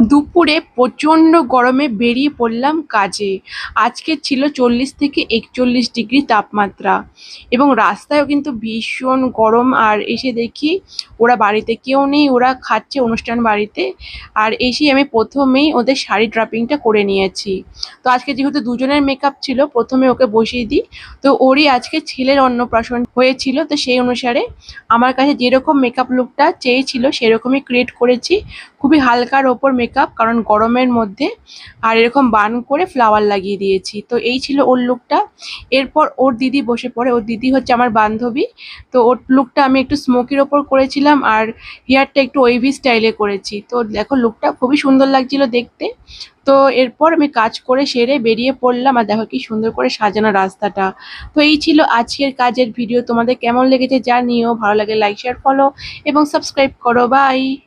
দুপুরে প্রচণ্ড গরমে বেরিয়ে পড়লাম কাজে। আজকে ছিল 40 থেকে 41 ডিগ্রি তাপমাত্রা এবং রাস্তায়ও কিন্তু ভীষণ গরম। আর এসে দেখি ওরা বাড়িতে কেউ নেই, ওরা খাচ্ছে অনুষ্ঠান বাড়িতে। আর এসেই আমি প্রথমেই ওদের শাড়ি ড্রাপিংটা করে নিয়েছি। তো আজকে যেহেতু দুজনের মেকআপ ছিল, প্রথমে ওকে বসিয়ে দিই। তো ওরই আজকে ছেলের অন্নপ্রাশন হয়েছিল, তো সেই অনুসারে আমার কাছে যেরকম মেকআপ লুকটা চেয়েছিল সেরকমই ক্রিয়েট করেছি। খুবই হালকার ওপর মেকআপ, কারণ গরমের মধ্যে। আর এরকম বান করে ফ্লাওয়ার লাগিয়ে দিয়েছি। তো এই ছিল ওর লুকটা। এরপর ওর দিদি বসে পড়ে। ওর দিদি হচ্ছে আমার বান্ধবী। তো ওর লুকটা আমি একটু স্মোকির ওপর করেছিলাম আর হেয়ারটা একটু ওয়েভি স্টাইলে করেছি। তো দেখো লুকটা খুবই সুন্দর লাগছিল দেখতে। তো এরপর আমি কাজ করে সেরে বেরিয়ে পড়লাম। আর দেখো কি সুন্দর করে সাজানো রাস্তাটা। তো এই ছিল আজকের কাজের ভিডিও। তোমাদের কেমন লেগেছে জানিও। ভালো লাগে লাইক শেয়ার ফলো এবং সাবস্ক্রাইব করো। বাই।